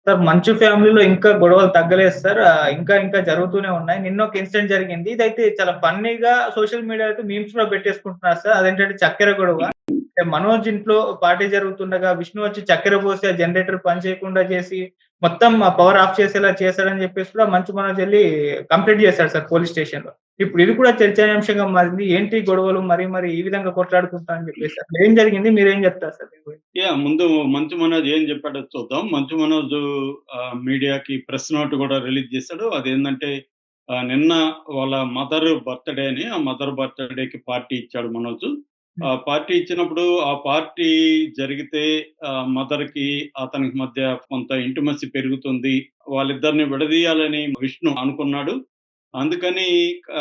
Sir 'మంచు ఫ్యామిలీలో' ఇంకా గొడవలు తగ్గలేదు సార్. ఇంకా ఇంకా జరుగుతూనే ఉన్నాయి. నిన్న ఒక ఇన్సిడెంట్ జరిగింది. ఇదైతే చాలా ఫన్నీగా సోషల్ మీడియాలో అయితే మీమ్స్ కూడా పెట్టేసుకుంటున్నారు సార్. అదేంటంటే చక్కెర గొడవ. అంటే మనోజ్ ఇంట్లో పార్టీ జరుగుతుండగా విష్ణు వచ్చి చక్కెర పోసి ఆ జనరేటర్ పని చేయకుండా చేసి మొత్తం ఆ పవర్ ఆఫ్ చేసేలా చేశాడని చెప్పేసి కూడా మంచు మనోజ్ ఎళ్లి కంప్లెయింట్ చేశాడు సార్ పోలీస్ స్టేషన్‌లో. ఇప్పుడు ఇది కూడా చర్చనీయాంశంగా మారింది. ఏంటి గొడవలు మరి ఈ విధంగా కొట్లాడుకుంటా అని చెప్పేసి. అసలు ఏం జరిగింది? మీరేం చెప్తారు సార్ దీని గురించి? ముందు 'మంచు మనోజ్' ఏం చెప్పాడో చూద్దాం. 'మంచు మనోజ్' మీడియాకి ప్రెస్ నోట్ కూడా రిలీజ్ చేశాడు. అదేందంటే నిన్న వాళ్ళ మదర్ బర్త్‌డే అని, ఆ మదర్ బర్త్‌డేకి పార్టీ ఇచ్చాడు మనోజు. పార్టీ ఇచ్చినప్పుడు ఆ పార్టీ జరిగితే మదర్‌కి అతనికి మధ్య కొంత ఇంటిమసీ పెరుగుతుంది. వాళ్ళిద్దరిని విడదీయాలని విష్ణు అనుకున్నాడు. అందుకని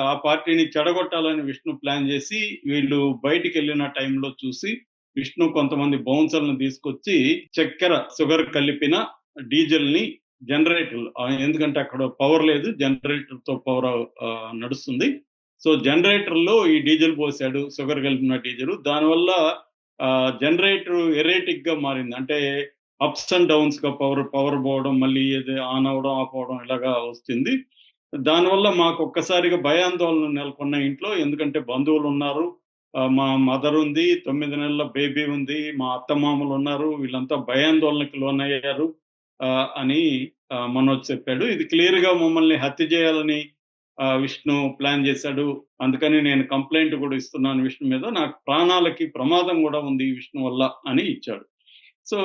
ఆ పార్టీని చెడగొట్టాలని విష్ణు ప్లాన్ చేసి, వీళ్ళు బయటికెళ్ళిన టైంలో చూసి విష్ణు కొంతమంది బౌన్సర్‌లను తీసుకొచ్చి చక్కెర, షుగర్ కలిపిన డీజిల్‌ని జనరేటర్‌లో ఎందుకంటే అక్కడ పవర్ లేదు. జనరేటర్‌తో పవర్ నడుస్తుంది. సో, జనరేటర్‌లో ఈ డీజిల్ పోసాడు. షుగర్ కలిపిన డీజిలు. దానివల్ల జనరేటర్ ఎరేటిక్‌గా మారింది. అంటే అప్స్ అండ్ డౌన్స్‌గా పవర్ పోవడం, మళ్ళీ ఇది ఆన్ అవ్వడం, ఆఫ్ అవ్వడం ఇలాగా వస్తుంది. దానివల్ల మాకొక్కసారిగా భయాందోళన నెలకొన్నాయి ఇంట్లో. ఎందుకంటే బంధువులున్నారు. మా మదర్ ఉంది. 9 నెలల బేబీ ఉంది. మా అత్తమామలున్నారు. వీళ్ళంతా భయాందోళనకి లోనయ్యారు అని మనోజ్ చెప్పాడు. ఇది క్లియర్‌గా మమ్మల్ని హత్య చేయాలని విష్ణు ప్లాన్ చేశాడు. అందుకని నేను కంప్లెయింట్ కూడా ఇస్తున్నాను విష్ణు మీద. నాకు ప్రాణాలకి ప్రమాదం కూడా ఉంది ఈ విష్ణు వల్ల అని ఇచ్చాడు. సో,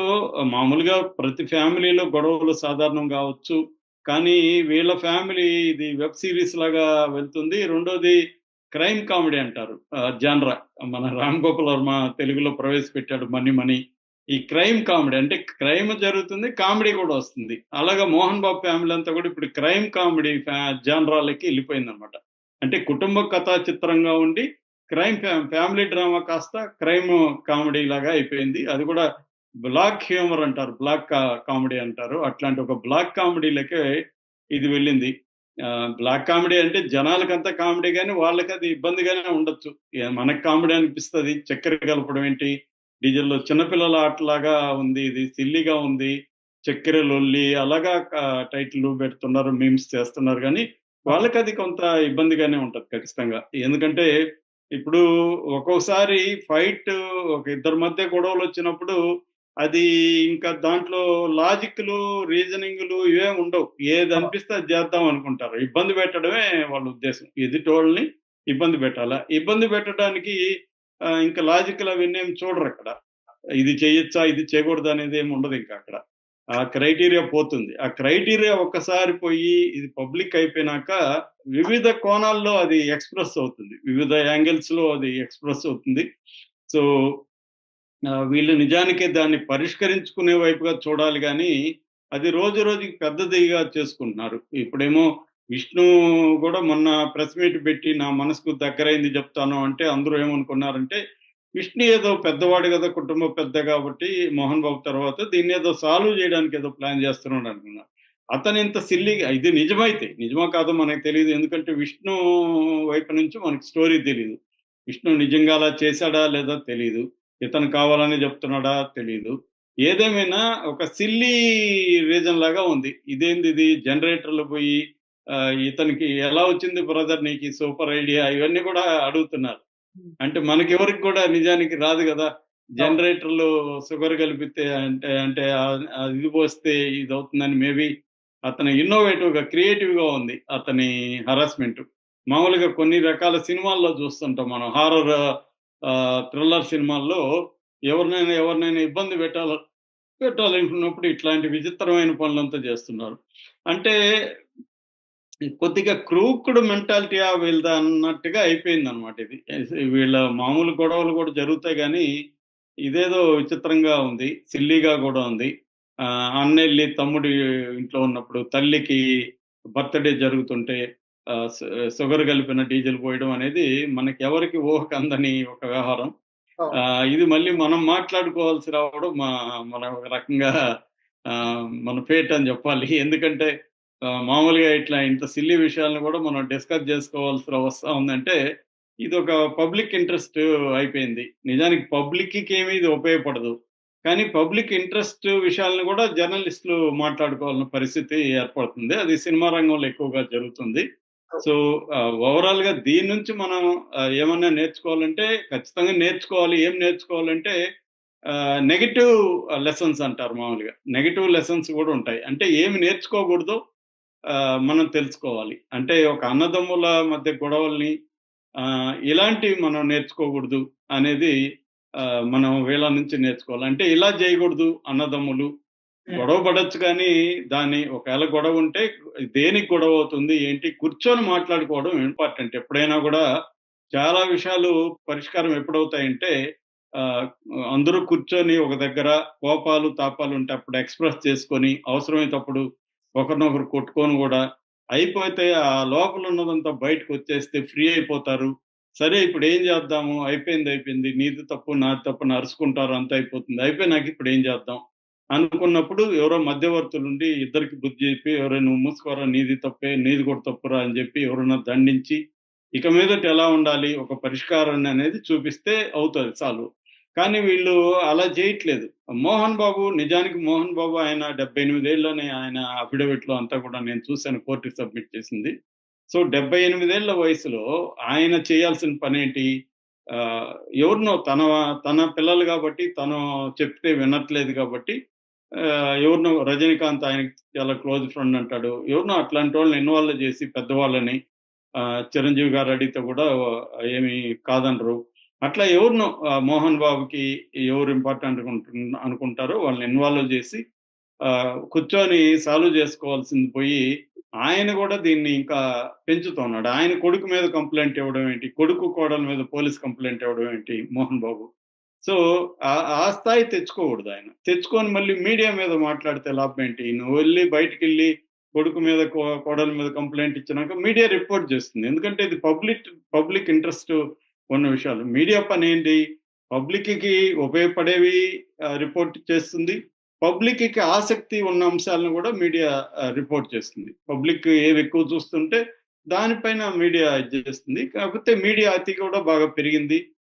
మామూలుగా ప్రతి ఫ్యామిలీలో గొడవలు సాధారణం కావచ్చు. కానీ వీళ్ళ ఫ్యామిలీ ఇది వెబ్ సీరీస్ లాగా వెళ్తుంది. రెండోది క్రైమ్ కామెడీ అంటారు. జాన్రా మన 'రామ్ గోపాల్ వర్మ' తెలుగులో ప్రవేశపెట్టాడు 'మనీ మనీ'. ఈ క్రైమ్ కామెడీ అంటే క్రైమ్ జరుగుతుంది, కామెడీ కూడా వస్తుంది. అలాగా 'మోహన్ బాబు' ఫ్యామిలీ అంతా కూడా ఇప్పుడు క్రైమ్ కామెడీ జాన్రాలకి ఎళ్ళిపోయిందనమాట. అంటే కుటుంబ కథా చిత్రంగా ఉండి క్రైమ్ ఫ్యామిలీ డ్రామా కాస్త క్రైమ్ కామెడీ లాగా అయిపోయింది. అది కూడా బ్లాక్ హ్యూమర్ అంటారు. బ్లాక్ కామెడీ అంటారు. అట్లాంటి ఒక బ్లాక్ కామెడీలకే ఇది వెళ్ళింది. బ్లాక్ కామెడీ అంటే జనాలకంతా కామెడీ గాని, వాళ్ళకది ఇబ్బందిగానే ఉండొచ్చు. మనకు కామెడీ అనిపిస్తది. చక్కెర కలపడం ఏంటి? డీజిల్‌లో చిన్నపిల్లల ఆటలాగా ఉంది. ఇది సిల్లీగా ఉంది. చక్కెర లొల్లి అలాగా టైటిల్ పెడుతున్నారు. మీమ్స్ చేస్తున్నారు గానీ, వాళ్ళకది కొంత ఇబ్బందిగానే ఉంటది ఖచ్చితంగా. ఎందుకంటే, ఇప్పుడు ఒక్కోసారి ఒక ఇద్దరి మధ్య గొడవలొచ్చినప్పుడు అది ఇంకా దాంట్లో లాజిక్‌లు, రీజనింగ్‌లు ఇవేం ఉండవు. ఏదనిపిస్తే అది చేద్దాం అనుకుంటారు. ఇబ్బంది పెట్టడమే వాళ్ళ ఉద్దేశం. ఎదుటోళ్ళని ఇబ్బంది పెట్టాలా. ఇబ్బంది పెట్టడానికి ఇంకా లాజిక్‌లు అవన్నీ ఏమి చూడరక్కడ. ఇది చేయొచ్చా? ఇది చేయకూడదా? అనేదేమి ఉండదింక అక్కడ. ఆ క్రైటీరియా పోతుంది. ఆ క్రైటీరియా ఒక్కసారి పోయి ఇది పబ్లిక్ అయిపోయినాక వివిధ కోణాల్లో అది ఎక్స్‌ప్రెస్ అవుతుంది. వివిధ యాంగిల్స్‌లో అది ఎక్స్‌ప్రెస్ అవుతుంది. సో, వీళ్ళు నిజానికి దాన్ని పరిష్కరించుకునే వైపుగా చూడాలి గానీ, అది రోజు రోజుకి పెద్దదిగా చేసుకుంటున్నారు. ఇప్పుడేమో విష్ణు గూడా మొన్న ప్రెస్ మీట్ పెట్టి నా మనసుకు దగ్గరైంది జెప్తాను అంటే అందరూ ఏమనుకున్నారంటే, విష్ణు ఏదో పెద్దవాడు గదా! కుటుంబ పెద్ద గాబట్టి 'మోహన్ బాబు' తర్వాత దీన్నేదో సాల్వ్ జేయడానికి ఏదో ప్లాన్ జేస్తున్నాడు అనుకున్నారు. అతనింత సిల్లీగా ఇది నిజమైతే, నిజమో కాదో మనకు తెలీదు. ఎందుకంటే విష్ణు వైపు నుంచి మనకు స్టోరీ తెలీదు. విష్ణు నిజంగా అలా చేశాడా లేదా తెలీదు. ఇతను కావాలని చెప్తున్నాడా తెలీదు. ఏదేమైనా ఒక సిల్లీ రీజన్ లాగా ఉంది. ఇదేందిది జనరేటర్‌లో పోయి ఇతనికి ఎలా వచ్చింది బ్రదర్ నీకీ సూపర్ ఐడియా ఇవన్నీ కూడా అడుగుతున్నారు. అంటే మనకెవరికి కూడా నిజానికి రాదు గదా! జనరేటర్‌లో షుగర్ కలిపితే అంటే ఇది పోస్తే ఇదవుతుందని మేబీ అతను ఇన్నోవేటివ్‌గా, క్రియేటివ్‌గా ఉంది అతని హరాస్మెంటు. మామూలుగా కొన్ని రకాల సినిమాల్లో చూస్తుంటాం మనం. హారర్ థ్రిల్లర్ సినిమాల్లో ఎవరినైనా ఇబ్బంది పెట్టాలనుకున్నప్పుడు ఇట్లాంటి విచిత్రమైన పనులంతా చేస్తున్నారు. అంటే కొద్దిగా క్రూక్డ్ మెంటాలిటీయా వీళ్ళది అన్నట్టుగా అయిపోయిందనమాట ఇది. వీళ్ళ మామూలు గొడవలు కూడా జరుగుతాయి గానీ, ఇదేదో విచిత్రంగా ఉంది. సిల్లీగా గూడా ఉంది. అన్నెళ్ళి తమ్ముడి ఇంట్లో ఉన్నప్పుడు తల్లికి బర్త్‌డే జరుగుతుంటే ఆహ్, షు షుగర్ కలిపిన డీజిల్ పోయడం అనేది మనకెవరికి ఊహకు అందని ఒక వ్యవహారం. ఇది మళ్ళీ మనం మాట్లాడుకోవాల్సి రావడం మన ఒక రకంగా మన ఫేట్ అని జెప్పాలి. ఎందుకంటే మామూలుగా ఇంత సిల్లీ విషయాలను గూడా మనం డిస్కస్ జేసుకోవాల్సి వస్తా ఉందంటే, ఇదొక పబ్లిక్ ఇంట్రెస్ట్ అయిపోయింది. నిజానికి పబ్లిక్‌కేమి ఇది ఉపయోగపడదు. కానీ పబ్లిక్ ఇంట్రెస్ట్ విషయాలను కూడా జర్నలిస్టులు మాట్లాడుకోవాల్సిన పరిస్థితి ఏర్పడుతుంది. అది సినిమా రంగంలో ఎక్కువగా జరుగుతుంది. సో, ఓవరాల్‌గా దీని నుంచి మనం ఏమన్నా నేర్చుకోవాలంటే ఖచ్చితంగా నేర్చుకోవాలి. ఏం నేర్చుకోవాలంటే నెగెటివ్ లెసన్స్ అంటారు మామూలుగా. నెగెటివ్ లెసన్స్ గూడా ఉంటాయి. అంటే ఏమి నేర్చుకోకూడదో మనం తెలుసుకోవాలి. అంటే ఒక అన్నదమ్ముల మధ్య గొడవల్ని ఇలాంటివి మనం నేర్చుకోకూడదు అనేది మనం వీళ్ళ నుంచి నేర్చుకోవాలి. అంటే ఇలా జేయగూడదు అన్నదమ్ములు. హ్మ్. గొడవ పడొచ్చు కానీ, దాన్ని ఒకవేళ గొడవుంటే దేనికి గొడవవుతుంది? ఏంటి? కూర్చొని మాట్లాడుకోవడం ఇంపార్టెంట్. ఎప్పుడైనా గూడా చాలా విషయాలు పరిష్కారం ఎప్పుడవుతాయంటే, ఆహ్, అందరూ కూర్చొని ఒక దగ్గర కోపాలు, తాపాలుంటే అప్పుడు ఎక్స్‌ప్రెస్ చేసుకొని, అవసరమైనప్పుడు ఒకరినొకరు కొట్టుకొని గూడా అయిపోతే ఆ లోపల ఉన్నదంతా బయటకొచ్చేస్తే ఫ్రీ అయిపోతారు. సరే ఇప్పుడేం జేద్దాము? అయిపోయింది, అయిపోయింది. నీది తప్పు, నాది తప్పు అని అరుచుకుంటారు. అంతా అయిపోతుంది. అయిపోయినాక ఇప్పుడేం జేద్దాం? అనుకున్నప్పుడు ఎవరో మధ్యవర్తులుండి ఇద్దరికి బుద్ధి చెప్పి, "ఒరేయ్! నువ్వు మూసుకోరా నీది తప్పే, నీది కూడా తప్పురా" అని చెప్పి ఎవరన్నా దండించి, ఇక మీదట ఎలా ఉండాలి? ఒక పరిష్కారాన్ని అనేది చూపిస్తే అవుతది సాల్వ్. కానీ వీళ్ళు అలా చేయట్లేదు. మోహన్ బాబు నిజానికి మోహన్ బాబు ఆయన 78 ఏళ్లనే ఆయన అఫిడవిట్‌లో అంతా కూడా నేను చూసాను కోర్ట్‌కి సబ్మిట్ చేసింది. సో, 78 ఏళ్ల వయసులో ఆయన చేయాల్సిన పనేంటి? ఆహ్, ఎవరినో తన పిల్లలు గాబట్టి, తను చెప్తే వినట్లేదు గాబట్టి ఎవరినో రజనీకాంత్ ఆయనకి చాలా క్లోజ్ ఫ్రెండ్ అంటాడు. ఎవరినో అట్లాంటోళ్ళని ఇన్వాల్వ్ చేసి పెద్దవాళ్ళని చిరంజీవి గారు అడిగితే కూడా ఏమి కాదనరు. అట్లా ఎవరినో మోహన్ బాబుకి ఎవరు ఇంపార్టెంట్ అనుకుంటారో వాళ్ళని ఇన్వాల్వ్ చేసి కూర్చొని సాల్వ్ చేసుకోవాల్సింది పోయి, ఆయన గూడా దీన్ని ఇంకా పెంచుతున్నాడు. ఆయన కొడుకు మీద కంప్లెయింట్ ఇవ్వడం ఏంటి? కొడుకు, కోడల మీద పోలీస్ కంప్లెయింట్ ఇవ్వడం ఏంటి మోహన్ బాబు? సో, ఆ స్థాయి తెచ్చుకోకూడదాయన. తెచ్చుకొని మళ్ళీ మీడియా మీద మాట్లాడితే లాభమేంటి? నువ్వెళ్లి బయటికెళ్ళి కొడుకు మీద, కోడల మీద కంప్లెయింట్ ఇచ్చినాక మీడియా రిపోర్ట్ చేస్తుంది. ఎందుకంటే ఇది పబ్లిక్ ఇంట్రెస్ట్ ఉన్న విషయాలు. మీడియా పనేంటి? పబ్లిక్‌కి ఉపయోగపడేవి రిపోర్ట్ చేస్తుంది. పబ్లిక్‌కి ఆసక్తి ఉన్న అంశాలను గూడా మీడియా రిపోర్ట్ చేస్తుంది. పబ్లిక్ ఏవెక్కువ చూస్తుంటే దానిపైన మీడియా ఇది చేస్తుంది. కాకపోతే మీడియా అతి కూడా బాగా పెరిగింది.